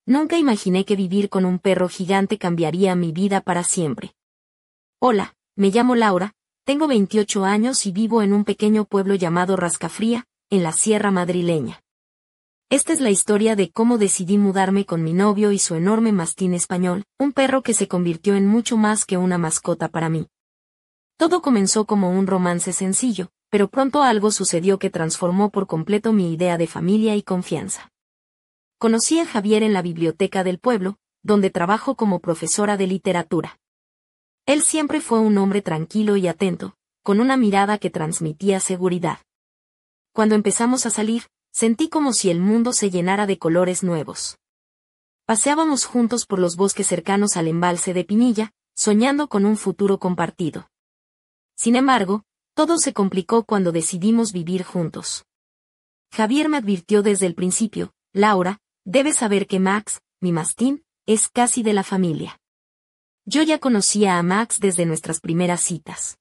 Nunca imaginé que vivir con un perro gigante cambiaría mi vida para siempre. Hola, me llamo Laura, tengo 28 años y vivo en un pequeño pueblo llamado Rascafría, en la Sierra Madrileña. Esta es la historia de cómo decidí mudarme con mi novio y su enorme mastín español, un perro que se convirtió en mucho más que una mascota para mí. Todo comenzó como un romance sencillo, pero pronto algo sucedió que transformó por completo mi idea de familia y confianza. Conocí a Javier en la biblioteca del pueblo, donde trabajo como profesora de literatura. Él siempre fue un hombre tranquilo y atento, con una mirada que transmitía seguridad. Cuando empezamos a salir, sentí como si el mundo se llenara de colores nuevos. Paseábamos juntos por los bosques cercanos al embalse de Pinilla, soñando con un futuro compartido. Sin embargo, todo se complicó cuando decidimos vivir juntos. Javier me advirtió desde el principio: Laura, debes saber que Max, mi mastín, es casi de la familia. Yo ya conocía a Max desde nuestras primeras citas.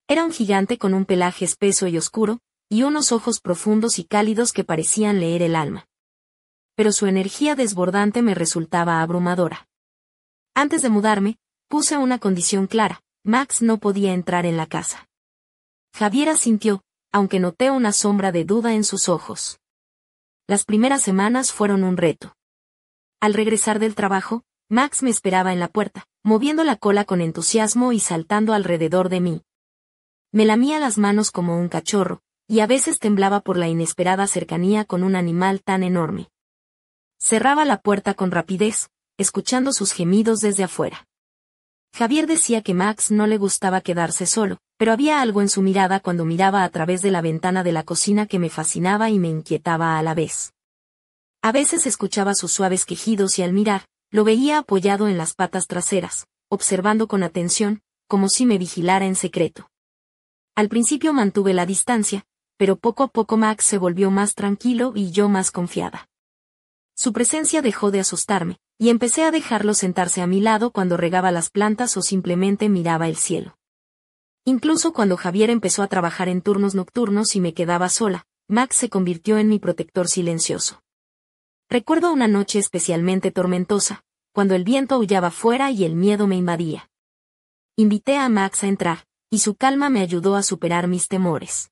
Era un gigante con un pelaje espeso y oscuro, y unos ojos profundos y cálidos que parecían leer el alma. Pero su energía desbordante me resultaba abrumadora. Antes de mudarme, puse una condición clara: Max no podía entrar en la casa. Javier asintió, aunque noté una sombra de duda en sus ojos. Las primeras semanas fueron un reto. Al regresar del trabajo, Max me esperaba en la puerta, moviendo la cola con entusiasmo y saltando alrededor de mí. Me lamía las manos como un cachorro, y a veces temblaba por la inesperada cercanía con un animal tan enorme. Cerraba la puerta con rapidez, escuchando sus gemidos desde afuera. Javier decía que Max no le gustaba quedarse solo, pero había algo en su mirada cuando miraba a través de la ventana de la cocina que me fascinaba y me inquietaba a la vez. A veces escuchaba sus suaves quejidos y al mirar, lo veía apoyado en las patas traseras, observando con atención, como si me vigilara en secreto. Al principio mantuve la distancia, pero poco a poco Max se volvió más tranquilo y yo más confiada. Su presencia dejó de asustarme, y empecé a dejarlo sentarse a mi lado cuando regaba las plantas o simplemente miraba el cielo. Incluso cuando Javier empezó a trabajar en turnos nocturnos y me quedaba sola, Max se convirtió en mi protector silencioso. Recuerdo una noche especialmente tormentosa, cuando el viento aullaba fuera y el miedo me invadía. Invité a Max a entrar, y su calma me ayudó a superar mis temores.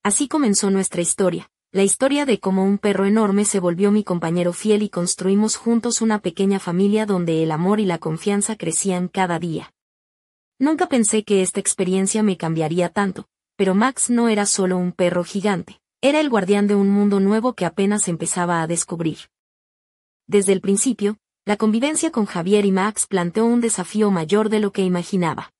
Así comenzó nuestra historia, la historia de cómo un perro enorme se volvió mi compañero fiel y construimos juntos una pequeña familia donde el amor y la confianza crecían cada día. Nunca pensé que esta experiencia me cambiaría tanto, pero Max no era solo un perro gigante, era el guardián de un mundo nuevo que apenas empezaba a descubrir. Desde el principio, la convivencia con Javier y Max planteó un desafío mayor de lo que imaginaba.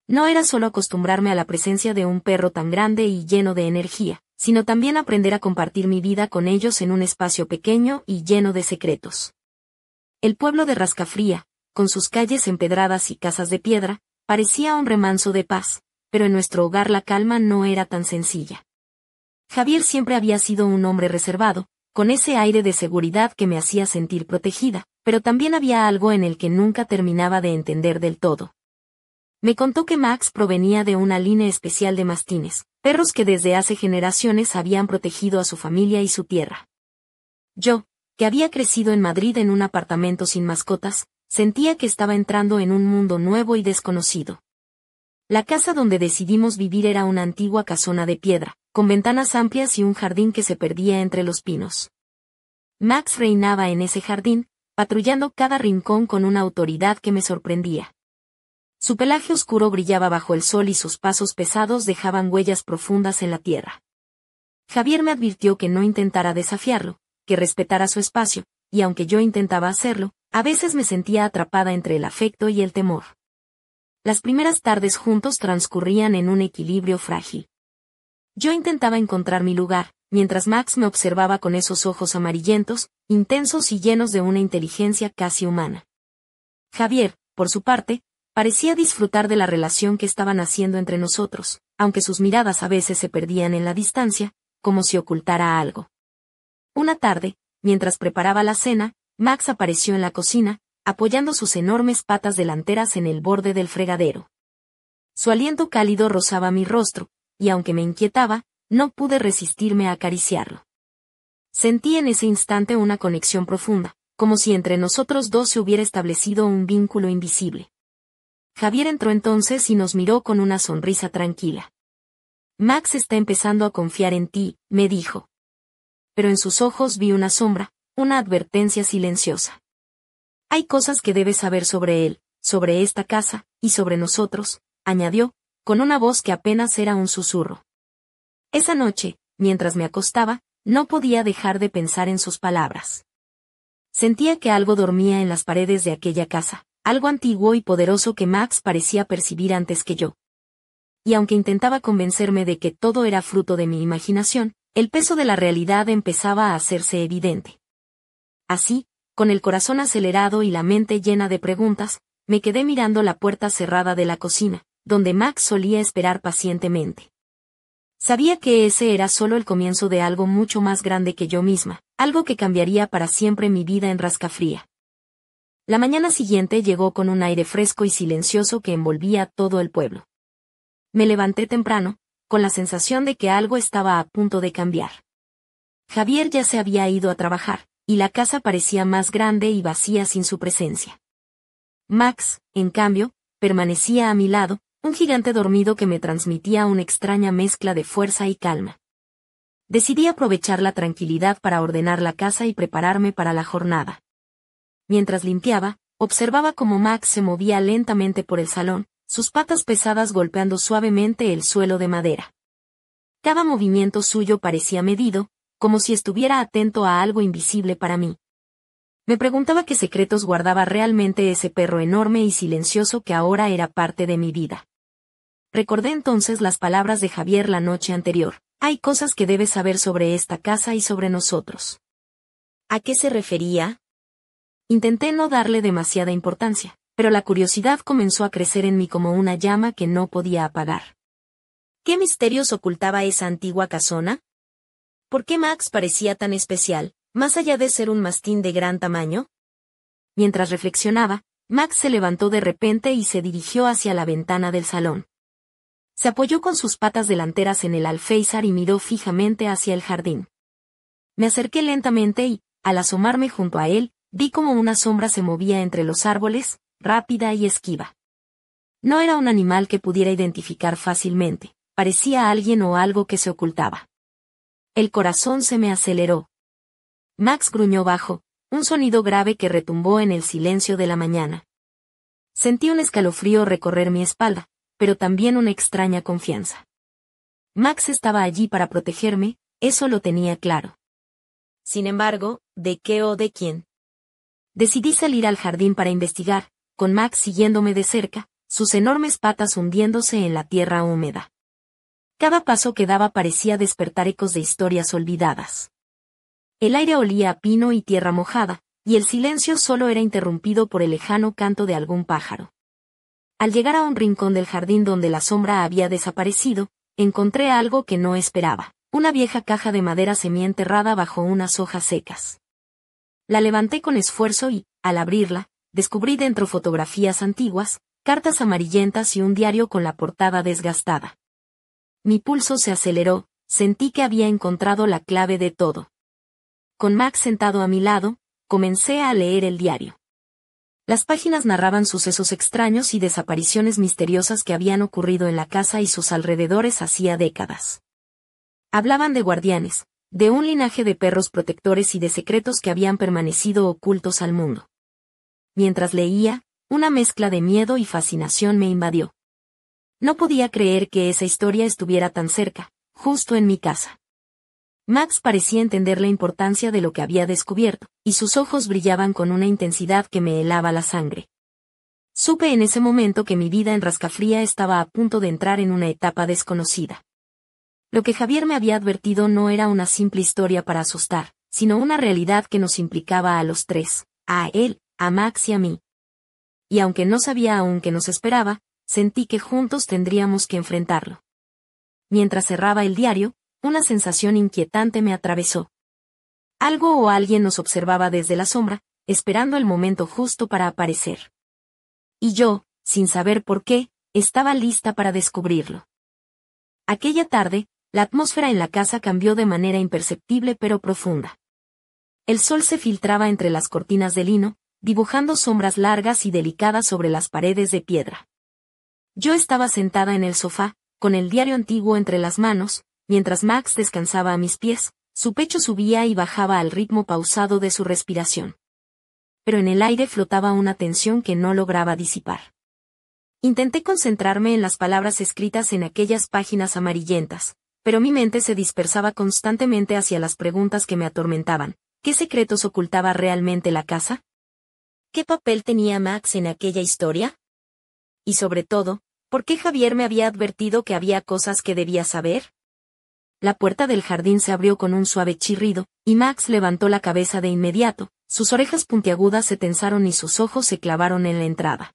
No era solo acostumbrarme a la presencia de un perro tan grande y lleno de energía, sino también aprender a compartir mi vida con ellos en un espacio pequeño y lleno de secretos. El pueblo de Rascafría, con sus calles empedradas y casas de piedra, parecía un remanso de paz, pero en nuestro hogar la calma no era tan sencilla. Javier siempre había sido un hombre reservado, con ese aire de seguridad que me hacía sentir protegida, pero también había algo en el que nunca terminaba de entender del todo. Me contó que Max provenía de una línea especial de mastines, perros que desde hace generaciones habían protegido a su familia y su tierra. Yo, que había crecido en Madrid en un apartamento sin mascotas, sentía que estaba entrando en un mundo nuevo y desconocido. La casa donde decidimos vivir era una antigua casona de piedra, con ventanas amplias y un jardín que se perdía entre los pinos. Max reinaba en ese jardín, patrullando cada rincón con una autoridad que me sorprendía. Su pelaje oscuro brillaba bajo el sol y sus pasos pesados dejaban huellas profundas en la tierra. Javier me advirtió que no intentara desafiarlo, que respetara su espacio, y aunque yo intentaba hacerlo, a veces me sentía atrapada entre el afecto y el temor. Las primeras tardes juntos transcurrían en un equilibrio frágil. Yo intentaba encontrar mi lugar, mientras Max me observaba con esos ojos amarillentos, intensos y llenos de una inteligencia casi humana. Javier, por su parte, parecía disfrutar de la relación que estaban haciendo entre nosotros, aunque sus miradas a veces se perdían en la distancia, como si ocultara algo. Una tarde, mientras preparaba la cena, Max apareció en la cocina, apoyando sus enormes patas delanteras en el borde del fregadero. Su aliento cálido rozaba mi rostro, y aunque me inquietaba, no pude resistirme a acariciarlo. Sentí en ese instante una conexión profunda, como si entre nosotros dos se hubiera establecido un vínculo invisible. Javier entró entonces y nos miró con una sonrisa tranquila. Max está empezando a confiar en ti, me dijo. Pero en sus ojos vi una sombra, una advertencia silenciosa. Hay cosas que debes saber sobre él, sobre esta casa, y sobre nosotros, añadió, con una voz que apenas era un susurro. Esa noche, mientras me acostaba, no podía dejar de pensar en sus palabras. Sentía que algo dormía en las paredes de aquella casa, algo antiguo y poderoso que Max parecía percibir antes que yo. Y aunque intentaba convencerme de que todo era fruto de mi imaginación, el peso de la realidad empezaba a hacerse evidente. Así, con el corazón acelerado y la mente llena de preguntas, me quedé mirando la puerta cerrada de la cocina, donde Max solía esperar pacientemente. Sabía que ese era solo el comienzo de algo mucho más grande que yo misma, algo que cambiaría para siempre mi vida en Rascafría. La mañana siguiente llegó con un aire fresco y silencioso que envolvía todo el pueblo. Me levanté temprano, con la sensación de que algo estaba a punto de cambiar. Javier ya se había ido a trabajar, y la casa parecía más grande y vacía sin su presencia. Max, en cambio, permanecía a mi lado, un gigante dormido que me transmitía una extraña mezcla de fuerza y calma. Decidí aprovechar la tranquilidad para ordenar la casa y prepararme para la jornada. Mientras limpiaba, observaba cómo Max se movía lentamente por el salón, sus patas pesadas golpeando suavemente el suelo de madera. Cada movimiento suyo parecía medido, como si estuviera atento a algo invisible para mí. Me preguntaba qué secretos guardaba realmente ese perro enorme y silencioso que ahora era parte de mi vida. Recordé entonces las palabras de Javier la noche anterior. Hay cosas que debes saber sobre esta casa y sobre nosotros. ¿A qué se refería? Intenté no darle demasiada importancia, pero la curiosidad comenzó a crecer en mí como una llama que no podía apagar. ¿Qué misterios ocultaba esa antigua casona? ¿Por qué Max parecía tan especial, más allá de ser un mastín de gran tamaño? Mientras reflexionaba, Max se levantó de repente y se dirigió hacia la ventana del salón. Se apoyó con sus patas delanteras en el alféizar y miró fijamente hacia el jardín. Me acerqué lentamente y, al asomarme junto a él, vi como una sombra se movía entre los árboles, rápida y esquiva. No era un animal que pudiera identificar fácilmente, parecía alguien o algo que se ocultaba. El corazón se me aceleró. Max gruñó bajo, un sonido grave que retumbó en el silencio de la mañana. Sentí un escalofrío recorrer mi espalda, pero también una extraña confianza. Max estaba allí para protegerme, eso lo tenía claro. Sin embargo, ¿de qué o de quién? Decidí salir al jardín para investigar, con Max siguiéndome de cerca, sus enormes patas hundiéndose en la tierra húmeda. Cada paso que daba parecía despertar ecos de historias olvidadas. El aire olía a pino y tierra mojada, y el silencio solo era interrumpido por el lejano canto de algún pájaro. Al llegar a un rincón del jardín donde la sombra había desaparecido, encontré algo que no esperaba, una vieja caja de madera semienterrada bajo unas hojas secas. La levanté con esfuerzo y, al abrirla, descubrí dentro fotografías antiguas, cartas amarillentas y un diario con la portada desgastada. Mi pulso se aceleró, sentí que había encontrado la clave de todo. Con Max sentado a mi lado, comencé a leer el diario. Las páginas narraban sucesos extraños y desapariciones misteriosas que habían ocurrido en la casa y sus alrededores hacía décadas. Hablaban de guardianes, de un linaje de perros protectores y de secretos que habían permanecido ocultos al mundo. Mientras leía, una mezcla de miedo y fascinación me invadió. No podía creer que esa historia estuviera tan cerca, justo en mi casa. Max parecía entender la importancia de lo que había descubierto, y sus ojos brillaban con una intensidad que me helaba la sangre. Supe en ese momento que mi vida en Rascafría estaba a punto de entrar en una etapa desconocida. Lo que Javier me había advertido no era una simple historia para asustar, sino una realidad que nos implicaba a los tres, a él, a Max y a mí. Y aunque no sabía aún qué nos esperaba, sentí que juntos tendríamos que enfrentarlo. Mientras cerraba el diario, una sensación inquietante me atravesó. Algo o alguien nos observaba desde la sombra, esperando el momento justo para aparecer. Y yo, sin saber por qué, estaba lista para descubrirlo. Aquella tarde, la atmósfera en la casa cambió de manera imperceptible pero profunda. El sol se filtraba entre las cortinas de lino, dibujando sombras largas y delicadas sobre las paredes de piedra. Yo estaba sentada en el sofá, con el diario antiguo entre las manos, mientras Max descansaba a mis pies, su pecho subía y bajaba al ritmo pausado de su respiración. Pero en el aire flotaba una tensión que no lograba disipar. Intenté concentrarme en las palabras escritas en aquellas páginas amarillentas, pero mi mente se dispersaba constantemente hacia las preguntas que me atormentaban. ¿Qué secretos ocultaba realmente la casa? ¿Qué papel tenía Max en aquella historia? Y sobre todo, ¿por qué Javier me había advertido que había cosas que debía saber? La puerta del jardín se abrió con un suave chirrido, y Max levantó la cabeza de inmediato, sus orejas puntiagudas se tensaron y sus ojos se clavaron en la entrada.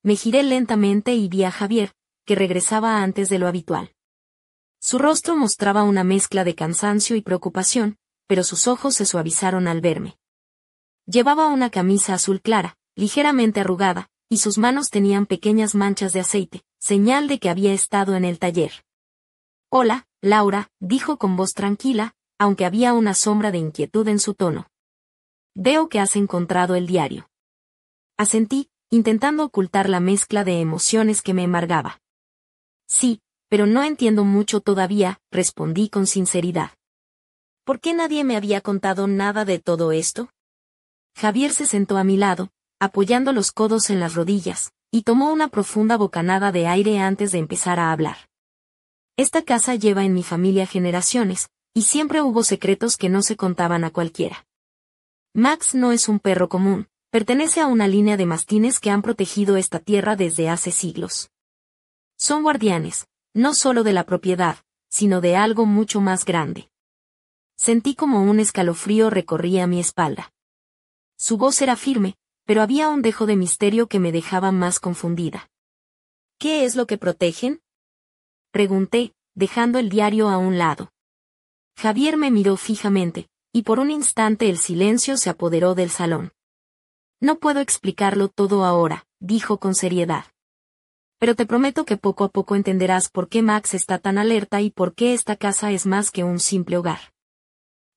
Me giré lentamente y vi a Javier, que regresaba antes de lo habitual. Su rostro mostraba una mezcla de cansancio y preocupación, pero sus ojos se suavizaron al verme. Llevaba una camisa azul clara, ligeramente arrugada, y sus manos tenían pequeñas manchas de aceite, señal de que había estado en el taller. «Hola, Laura», dijo con voz tranquila, aunque había una sombra de inquietud en su tono. «Veo que has encontrado el diario». Asentí, intentando ocultar la mezcla de emociones que me embargaba. «Sí, pero no entiendo mucho todavía», respondí con sinceridad. ¿Por qué nadie me había contado nada de todo esto? Javier se sentó a mi lado, apoyando los codos en las rodillas, y tomó una profunda bocanada de aire antes de empezar a hablar. Esta casa lleva en mi familia generaciones, y siempre hubo secretos que no se contaban a cualquiera. Max no es un perro común, pertenece a una línea de mastines que han protegido esta tierra desde hace siglos. Son guardianes, no solo de la propiedad, sino de algo mucho más grande. Sentí como un escalofrío recorría mi espalda. Su voz era firme, pero había un dejo de misterio que me dejaba más confundida. ¿Qué es lo que protegen?, pregunté, dejando el diario a un lado. Javier me miró fijamente, y por un instante el silencio se apoderó del salón. No puedo explicarlo todo ahora, dijo con seriedad. Pero te prometo que poco a poco entenderás por qué Max está tan alerta y por qué esta casa es más que un simple hogar.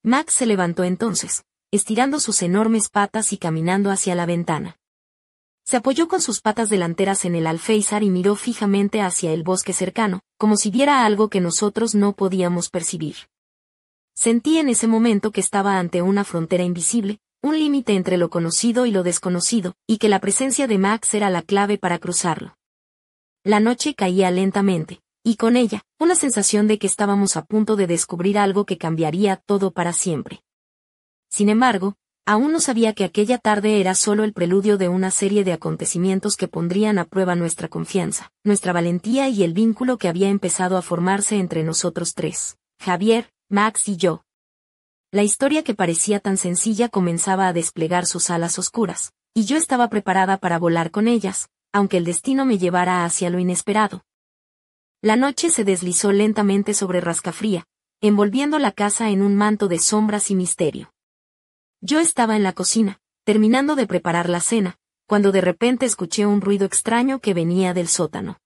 Max se levantó entonces, estirando sus enormes patas y caminando hacia la ventana. Se apoyó con sus patas delanteras en el alféizar y miró fijamente hacia el bosque cercano, como si viera algo que nosotros no podíamos percibir. Sentí en ese momento que estaba ante una frontera invisible, un límite entre lo conocido y lo desconocido, y que la presencia de Max era la clave para cruzarlo. La noche caía lentamente, y con ella, una sensación de que estábamos a punto de descubrir algo que cambiaría todo para siempre. Sin embargo, aún no sabía que aquella tarde era solo el preludio de una serie de acontecimientos que pondrían a prueba nuestra confianza, nuestra valentía y el vínculo que había empezado a formarse entre nosotros tres, Javier, Max y yo. La historia que parecía tan sencilla comenzaba a desplegar sus alas oscuras, y yo estaba preparada para volar con ellas, aunque el destino me llevara hacia lo inesperado. La noche se deslizó lentamente sobre Rascafría, envolviendo la casa en un manto de sombras y misterio. Yo estaba en la cocina, terminando de preparar la cena, cuando de repente escuché un ruido extraño que venía del sótano.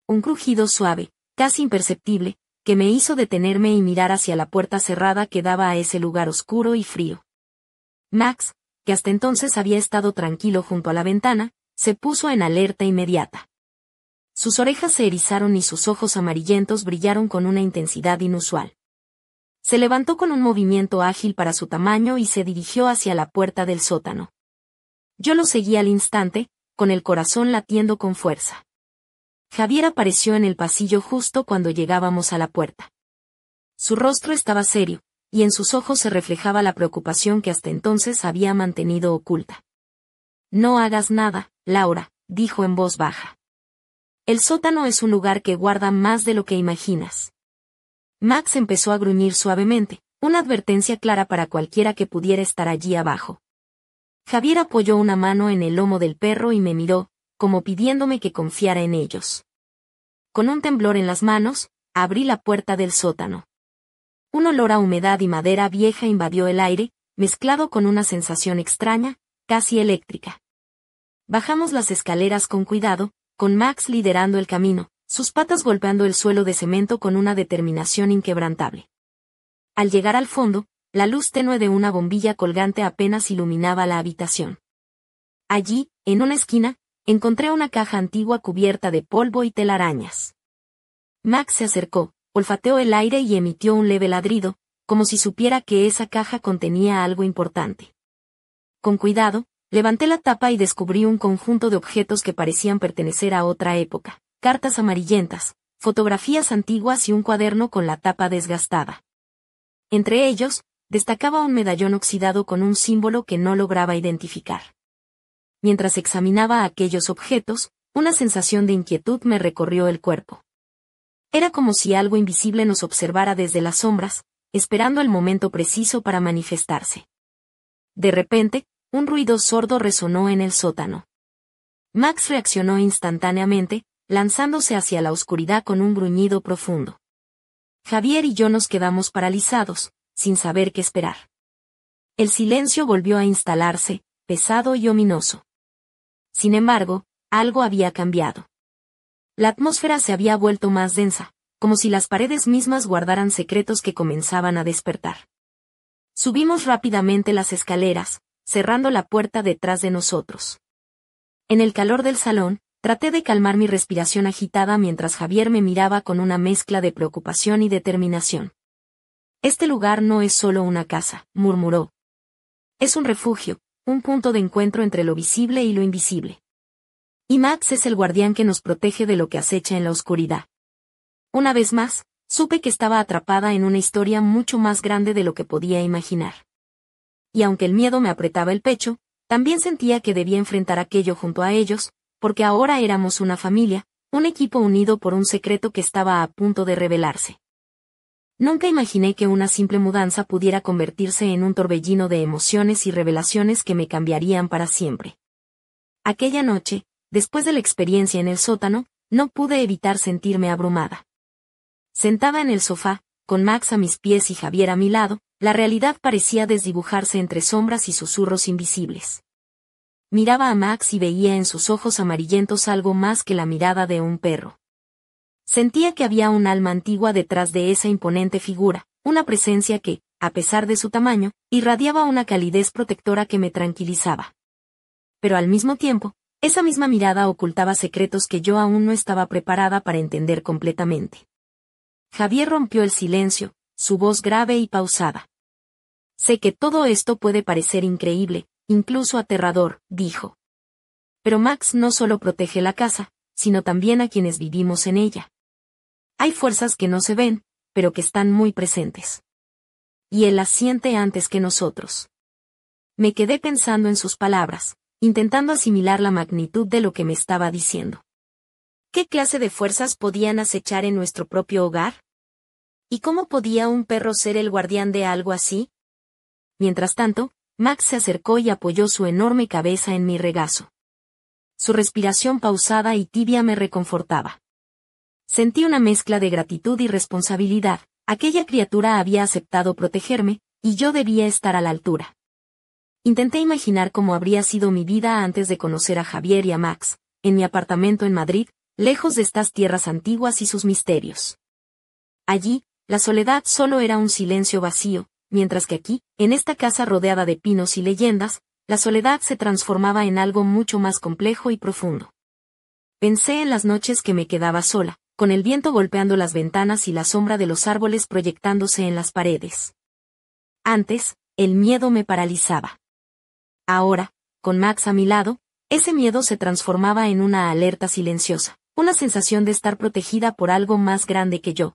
Un crujido suave, casi imperceptible, que me hizo detenerme y mirar hacia la puerta cerrada que daba a ese lugar oscuro y frío. Max, que hasta entonces había estado tranquilo junto a la ventana, se puso en alerta inmediata. Sus orejas se erizaron y sus ojos amarillentos brillaron con una intensidad inusual. Se levantó con un movimiento ágil para su tamaño y se dirigió hacia la puerta del sótano. Yo lo seguí al instante, con el corazón latiendo con fuerza. Javier apareció en el pasillo justo cuando llegábamos a la puerta. Su rostro estaba serio, y en sus ojos se reflejaba la preocupación que hasta entonces había mantenido oculta. «No hagas nada, Laura», dijo en voz baja. «El sótano es un lugar que guarda más de lo que imaginas». Max empezó a gruñir suavemente, una advertencia clara para cualquiera que pudiera estar allí abajo. Javier apoyó una mano en el lomo del perro y me miró, como pidiéndome que confiara en ellos. Con un temblor en las manos, abrí la puerta del sótano. Un olor a humedad y madera vieja invadió el aire, mezclado con una sensación extraña, casi eléctrica. Bajamos las escaleras con cuidado, con Max liderando el camino, sus patas golpeando el suelo de cemento con una determinación inquebrantable. Al llegar al fondo, la luz tenue de una bombilla colgante apenas iluminaba la habitación. Allí, en una esquina, encontré una caja antigua cubierta de polvo y telarañas. Max se acercó, olfateó el aire y emitió un leve ladrido, como si supiera que esa caja contenía algo importante. Con cuidado, levanté la tapa y descubrí un conjunto de objetos que parecían pertenecer a otra época: cartas amarillentas, fotografías antiguas y un cuaderno con la tapa desgastada. Entre ellos, destacaba un medallón oxidado con un símbolo que no lograba identificar. Mientras examinaba aquellos objetos, una sensación de inquietud me recorrió el cuerpo. Era como si algo invisible nos observara desde las sombras, esperando el momento preciso para manifestarse. De repente, un ruido sordo resonó en el sótano. Max reaccionó instantáneamente, lanzándose hacia la oscuridad con un gruñido profundo. Javier y yo nos quedamos paralizados, sin saber qué esperar. El silencio volvió a instalarse, pesado y ominoso. Sin embargo, algo había cambiado. La atmósfera se había vuelto más densa, como si las paredes mismas guardaran secretos que comenzaban a despertar. Subimos rápidamente las escaleras, cerrando la puerta detrás de nosotros. En el calor del salón, traté de calmar mi respiración agitada mientras Javier me miraba con una mezcla de preocupación y determinación. «Este lugar no es solo una casa», murmuró. «Es un refugio, un punto de encuentro entre lo visible y lo invisible. Y Max es el guardián que nos protege de lo que acecha en la oscuridad». Una vez más, supe que estaba atrapada en una historia mucho más grande de lo que podía imaginar. Y aunque el miedo me apretaba el pecho, también sentía que debía enfrentar aquello junto a ellos, porque ahora éramos una familia, un equipo unido por un secreto que estaba a punto de revelarse. Nunca imaginé que una simple mudanza pudiera convertirse en un torbellino de emociones y revelaciones que me cambiarían para siempre. Aquella noche, después de la experiencia en el sótano, no pude evitar sentirme abrumada. Sentada en el sofá, con Max a mis pies y Javier a mi lado, la realidad parecía desdibujarse entre sombras y susurros invisibles. Miraba a Max y veía en sus ojos amarillentos algo más que la mirada de un perro. Sentía que había un alma antigua detrás de esa imponente figura, una presencia que, a pesar de su tamaño, irradiaba una calidez protectora que me tranquilizaba. Pero al mismo tiempo, esa misma mirada ocultaba secretos que yo aún no estaba preparada para entender completamente. Javier rompió el silencio, su voz grave y pausada. «Sé que todo esto puede parecer increíble, incluso aterrador», dijo. «Pero Max no solo protege la casa, sino también a quienes vivimos en ella. Hay fuerzas que no se ven, pero que están muy presentes. Y él las siente antes que nosotros». Me quedé pensando en sus palabras, intentando asimilar la magnitud de lo que me estaba diciendo. ¿Qué clase de fuerzas podían acechar en nuestro propio hogar? ¿Y cómo podía un perro ser el guardián de algo así? Mientras tanto, Max se acercó y apoyó su enorme cabeza en mi regazo. Su respiración pausada y tibia me reconfortaba. Sentí una mezcla de gratitud y responsabilidad. Aquella criatura había aceptado protegerme, y yo debía estar a la altura. Intenté imaginar cómo habría sido mi vida antes de conocer a Javier y a Max, en mi apartamento en Madrid, lejos de estas tierras antiguas y sus misterios. Allí, la soledad solo era un silencio vacío, mientras que aquí, en esta casa rodeada de pinos y leyendas, la soledad se transformaba en algo mucho más complejo y profundo. Pensé en las noches que me quedaba sola, con el viento golpeando las ventanas y la sombra de los árboles proyectándose en las paredes. Antes, el miedo me paralizaba. Ahora, con Max a mi lado, ese miedo se transformaba en una alerta silenciosa, una sensación de estar protegida por algo más grande que yo.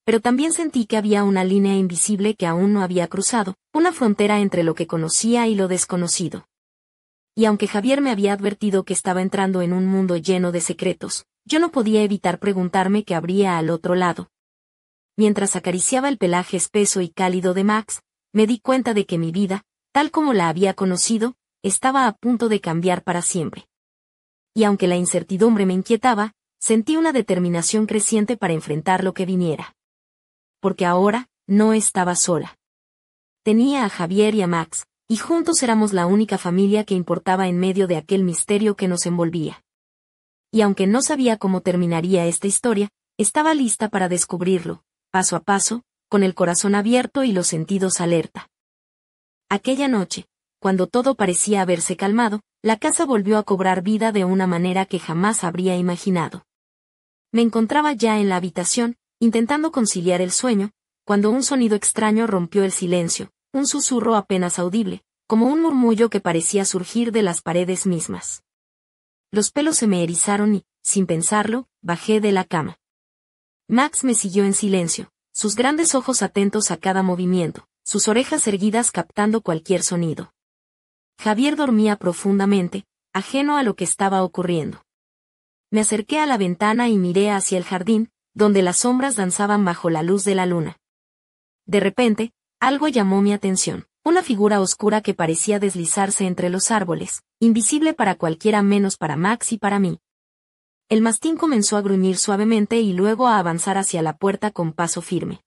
Pero también sentí que había una línea invisible que aún no había cruzado, una frontera entre lo que conocía y lo desconocido. Y aunque Javier me había advertido que estaba entrando en un mundo lleno de secretos, yo no podía evitar preguntarme qué habría al otro lado. Mientras acariciaba el pelaje espeso y cálido de Max, me di cuenta de que mi vida, tal como la había conocido, estaba a punto de cambiar para siempre. Y aunque la incertidumbre me inquietaba, sentí una determinación creciente para enfrentar lo que viniera. Porque ahora, no estaba sola. Tenía a Javier y a Max, y juntos éramos la única familia que importaba en medio de aquel misterio que nos envolvía. Y aunque no sabía cómo terminaría esta historia, estaba lista para descubrirlo, paso a paso, con el corazón abierto y los sentidos alerta. Aquella noche, cuando todo parecía haberse calmado, la casa volvió a cobrar vida de una manera que jamás habría imaginado. Me encontraba ya en la habitación, intentando conciliar el sueño, cuando un sonido extraño rompió el silencio, un susurro apenas audible, como un murmullo que parecía surgir de las paredes mismas. Los pelos se me erizaron y, sin pensarlo, bajé de la cama. Max me siguió en silencio, sus grandes ojos atentos a cada movimiento, sus orejas erguidas captando cualquier sonido. Javier dormía profundamente, ajeno a lo que estaba ocurriendo. Me acerqué a la ventana y miré hacia el jardín, donde las sombras danzaban bajo la luz de la luna. De repente, algo llamó mi atención, una figura oscura que parecía deslizarse entre los árboles, invisible para cualquiera menos para Max y para mí. El mastín comenzó a gruñir suavemente y luego a avanzar hacia la puerta con paso firme.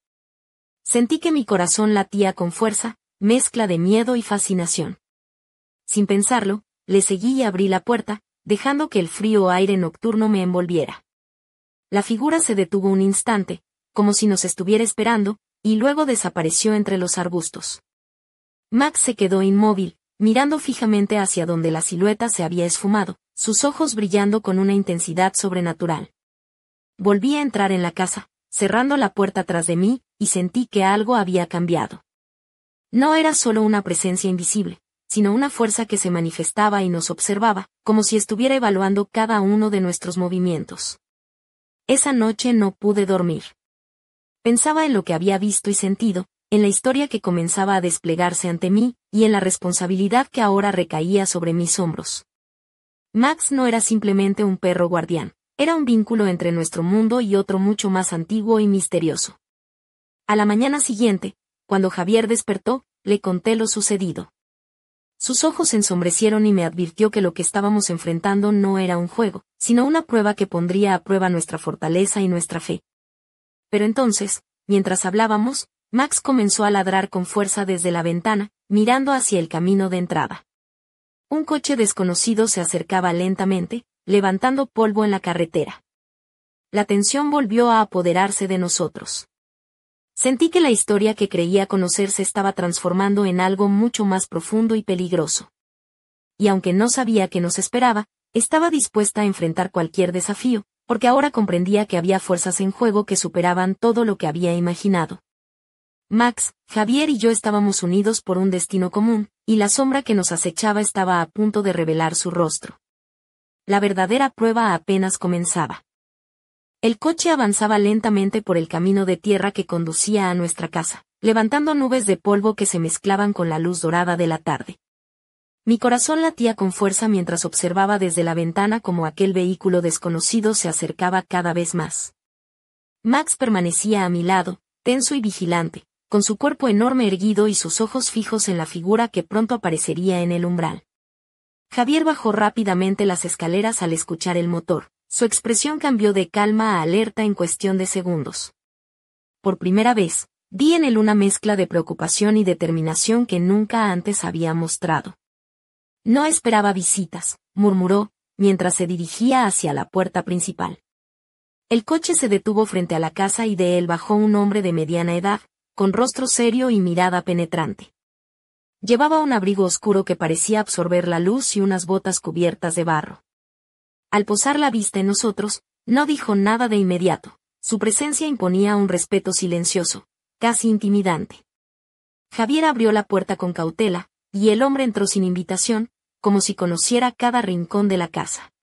Sentí que mi corazón latía con fuerza, mezcla de miedo y fascinación. Sin pensarlo, le seguí y abrí la puerta, dejando que el frío aire nocturno me envolviera. La figura se detuvo un instante, como si nos estuviera esperando, y luego desapareció entre los arbustos. Max se quedó inmóvil, mirando fijamente hacia donde la silueta se había esfumado, sus ojos brillando con una intensidad sobrenatural. Volví a entrar en la casa, cerrando la puerta tras de mí, y sentí que algo había cambiado. No era solo una presencia invisible, sino una fuerza que se manifestaba y nos observaba, como si estuviera evaluando cada uno de nuestros movimientos. Esa noche no pude dormir. Pensaba en lo que había visto y sentido, en la historia que comenzaba a desplegarse ante mí, y en la responsabilidad que ahora recaía sobre mis hombros. Max no era simplemente un perro guardián, era un vínculo entre nuestro mundo y otro mucho más antiguo y misterioso. A la mañana siguiente, cuando Javier despertó, le conté lo sucedido. Sus ojos se ensombrecieron y me advirtió que lo que estábamos enfrentando no era un juego, sino una prueba que pondría a prueba nuestra fortaleza y nuestra fe. Pero entonces, mientras hablábamos, Max comenzó a ladrar con fuerza desde la ventana, mirando hacia el camino de entrada. Un coche desconocido se acercaba lentamente, levantando polvo en la carretera. La tensión volvió a apoderarse de nosotros. Sentí que la historia que creía conocer se estaba transformando en algo mucho más profundo y peligroso. Y aunque no sabía qué nos esperaba, estaba dispuesta a enfrentar cualquier desafío, porque ahora comprendía que había fuerzas en juego que superaban todo lo que había imaginado. Max, Javier y yo estábamos unidos por un destino común, y la sombra que nos acechaba estaba a punto de revelar su rostro. La verdadera prueba apenas comenzaba. El coche avanzaba lentamente por el camino de tierra que conducía a nuestra casa, levantando nubes de polvo que se mezclaban con la luz dorada de la tarde. Mi corazón latía con fuerza mientras observaba desde la ventana cómo aquel vehículo desconocido se acercaba cada vez más. Max permanecía a mi lado, tenso y vigilante, con su cuerpo enorme erguido y sus ojos fijos en la figura que pronto aparecería en el umbral. Javier bajó rápidamente las escaleras al escuchar el motor. Su expresión cambió de calma a alerta en cuestión de segundos. Por primera vez, vi en él una mezcla de preocupación y determinación que nunca antes había mostrado. No esperaba visitas, murmuró, mientras se dirigía hacia la puerta principal. El coche se detuvo frente a la casa y de él bajó un hombre de mediana edad, con rostro serio y mirada penetrante. Llevaba un abrigo oscuro que parecía absorber la luz y unas botas cubiertas de barro. Al posar la vista en nosotros, no dijo nada de inmediato. Su presencia imponía un respeto silencioso, casi intimidante. Javier abrió la puerta con cautela, y el hombre entró sin invitación, como si conociera cada rincón de la casa.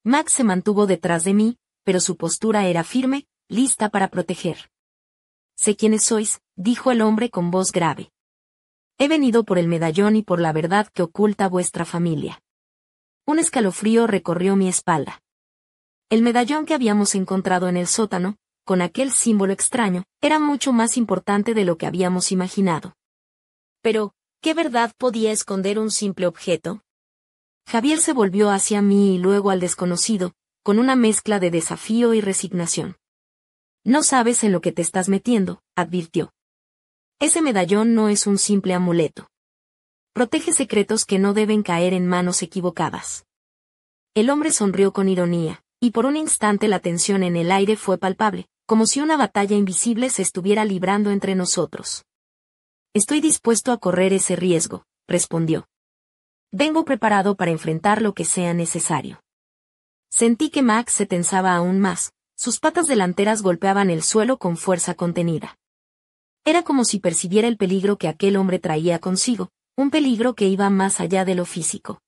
Max se mantuvo detrás de mí, pero su postura era firme, lista para proteger. «Sé quiénes sois», dijo el hombre con voz grave. «He venido por el medallón y por la verdad que oculta vuestra familia». Un escalofrío recorrió mi espalda. El medallón que habíamos encontrado en el sótano, con aquel símbolo extraño, era mucho más importante de lo que habíamos imaginado. Pero, ¿qué verdad podía esconder un simple objeto? Javier se volvió hacia mí y luego al desconocido, con una mezcla de desafío y resignación. «No sabes en lo que te estás metiendo», advirtió. «Ese medallón no es un simple amuleto. Protege secretos que no deben caer en manos equivocadas». El hombre sonrió con ironía, y por un instante la tensión en el aire fue palpable, como si una batalla invisible se estuviera librando entre nosotros. Estoy dispuesto a correr ese riesgo, respondió. Vengo preparado para enfrentar lo que sea necesario. Sentí que Max se tensaba aún más, sus patas delanteras golpeaban el suelo con fuerza contenida. Era como si percibiera el peligro que aquel hombre traía consigo, un peligro que iba más allá de lo físico.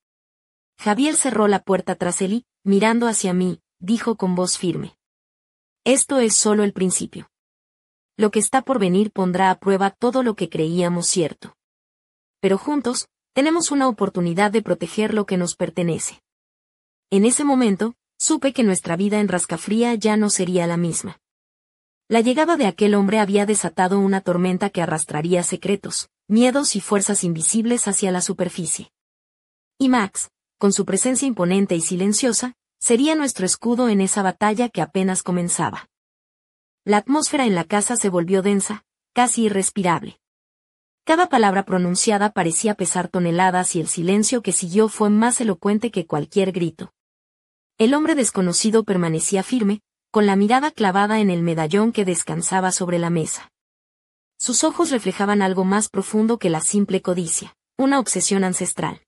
Javier cerró la puerta tras él y, mirando hacia mí, dijo con voz firme. Esto es solo el principio. Lo que está por venir pondrá a prueba todo lo que creíamos cierto. Pero juntos, tenemos una oportunidad de proteger lo que nos pertenece. En ese momento, supe que nuestra vida en Rascafría ya no sería la misma. La llegada de aquel hombre había desatado una tormenta que arrastraría secretos, miedos y fuerzas invisibles hacia la superficie. Y Max, con su presencia imponente y silenciosa, sería nuestro escudo en esa batalla que apenas comenzaba. La atmósfera en la casa se volvió densa, casi irrespirable. Cada palabra pronunciada parecía pesar toneladas y el silencio que siguió fue más elocuente que cualquier grito. El hombre desconocido permanecía firme, con la mirada clavada en el medallón que descansaba sobre la mesa. Sus ojos reflejaban algo más profundo que la simple codicia, una obsesión ancestral.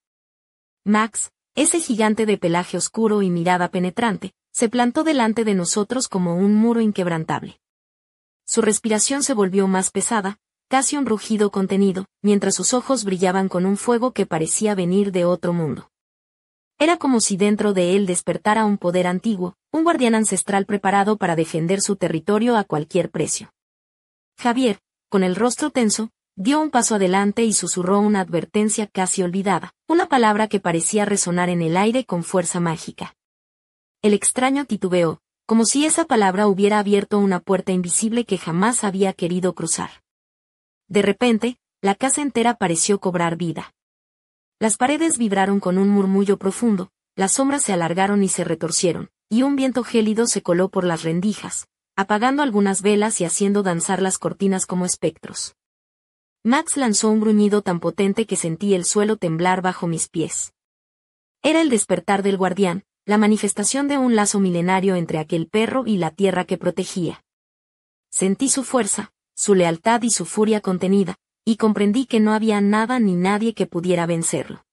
Max, ese gigante de pelaje oscuro y mirada penetrante, se plantó delante de nosotros como un muro inquebrantable. Su respiración se volvió más pesada, casi un rugido contenido, mientras sus ojos brillaban con un fuego que parecía venir de otro mundo. Era como si dentro de él despertara un poder antiguo, un guardián ancestral preparado para defender su territorio a cualquier precio. Javier, con el rostro tenso, dio un paso adelante y susurró una advertencia casi olvidada, una palabra que parecía resonar en el aire con fuerza mágica. El extraño titubeó, como si esa palabra hubiera abierto una puerta invisible que jamás había querido cruzar. De repente, la casa entera pareció cobrar vida. Las paredes vibraron con un murmullo profundo, las sombras se alargaron y se retorcieron, y un viento gélido se coló por las rendijas, apagando algunas velas y haciendo danzar las cortinas como espectros. Max lanzó un gruñido tan potente que sentí el suelo temblar bajo mis pies. Era el despertar del guardián, la manifestación de un lazo milenario entre aquel perro y la tierra que protegía. Sentí su fuerza, su lealtad y su furia contenida, y comprendí que no había nada ni nadie que pudiera vencerlo.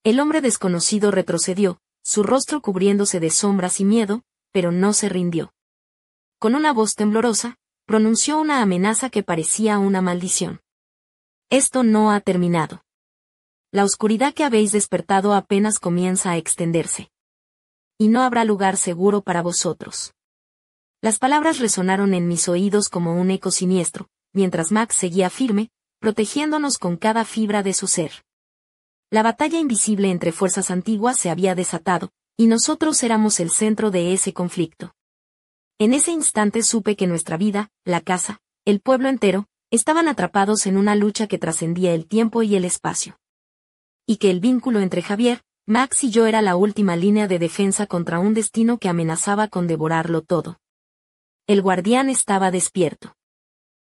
El hombre desconocido retrocedió, su rostro cubriéndose de sombras y miedo, pero no se rindió. Con una voz temblorosa, pronunció una amenaza que parecía una maldición. Esto no ha terminado. La oscuridad que habéis despertado apenas comienza a extenderse. Y no habrá lugar seguro para vosotros. Las palabras resonaron en mis oídos como un eco siniestro, mientras Max seguía firme, protegiéndonos con cada fibra de su ser. La batalla invisible entre fuerzas antiguas se había desatado, y nosotros éramos el centro de ese conflicto. En ese instante supe que nuestra vida, la casa, el pueblo entero, estaban atrapados en una lucha que trascendía el tiempo y el espacio. Y que el vínculo entre Javier, Max y yo era la última línea de defensa contra un destino que amenazaba con devorarlo todo. El guardián estaba despierto.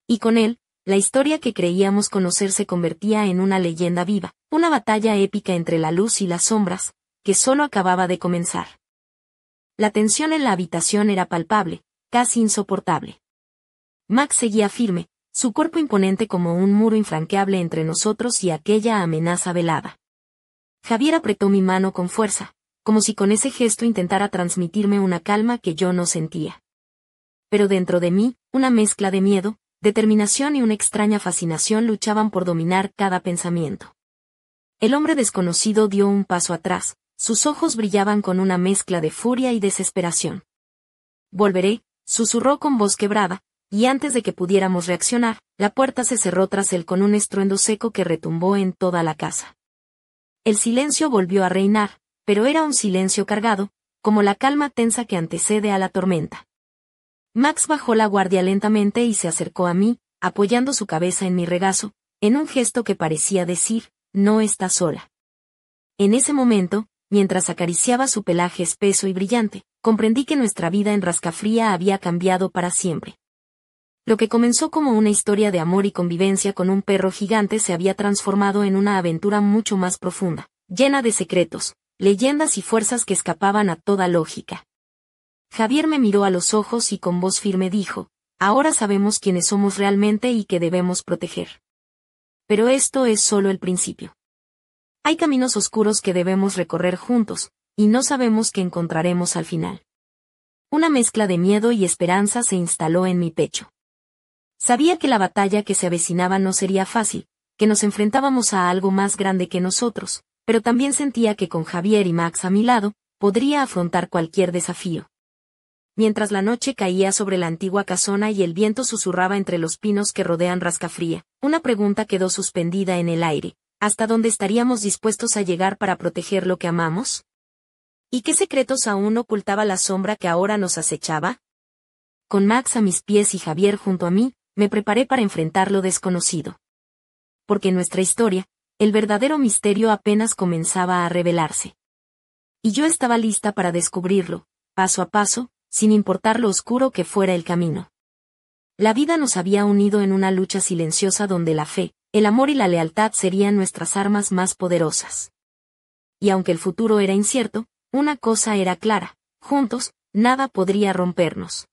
Y con él, la historia que creíamos conocer se convertía en una leyenda viva, una batalla épica entre la luz y las sombras, que solo acababa de comenzar. La tensión en la habitación era palpable, casi insoportable. Max seguía firme, su cuerpo imponente como un muro infranqueable entre nosotros y aquella amenaza velada. Javier apretó mi mano con fuerza, como si con ese gesto intentara transmitirme una calma que yo no sentía. Pero dentro de mí, una mezcla de miedo, determinación y una extraña fascinación luchaban por dominar cada pensamiento. El hombre desconocido dio un paso atrás, sus ojos brillaban con una mezcla de furia y desesperación. Volveré, susurró con voz quebrada, y antes de que pudiéramos reaccionar, la puerta se cerró tras él con un estruendo seco que retumbó en toda la casa. El silencio volvió a reinar, pero era un silencio cargado, como la calma tensa que antecede a la tormenta. Max bajó la guardia lentamente y se acercó a mí, apoyando su cabeza en mi regazo, en un gesto que parecía decir, no estás sola. En ese momento, mientras acariciaba su pelaje espeso y brillante, comprendí que nuestra vida en Rascafría había cambiado para siempre. Lo que comenzó como una historia de amor y convivencia con un perro gigante se había transformado en una aventura mucho más profunda, llena de secretos, leyendas y fuerzas que escapaban a toda lógica. Javier me miró a los ojos y con voz firme dijo, ahora sabemos quiénes somos realmente y que debemos proteger. Pero esto es solo el principio. Hay caminos oscuros que debemos recorrer juntos, y no sabemos qué encontraremos al final. Una mezcla de miedo y esperanza se instaló en mi pecho. Sabía que la batalla que se avecinaba no sería fácil, que nos enfrentábamos a algo más grande que nosotros, pero también sentía que con Javier y Max a mi lado, podría afrontar cualquier desafío. Mientras la noche caía sobre la antigua casona y el viento susurraba entre los pinos que rodean Rascafría, una pregunta quedó suspendida en el aire: ¿hasta dónde estaríamos dispuestos a llegar para proteger lo que amamos? ¿Y qué secretos aún ocultaba la sombra que ahora nos acechaba? Con Max a mis pies y Javier junto a mí, me preparé para enfrentar lo desconocido. Porque en nuestra historia, el verdadero misterio apenas comenzaba a revelarse. Y yo estaba lista para descubrirlo, paso a paso, sin importar lo oscuro que fuera el camino. La vida nos había unido en una lucha silenciosa donde la fe, el amor y la lealtad serían nuestras armas más poderosas. Y aunque el futuro era incierto, una cosa era clara: juntos, nada podría rompernos.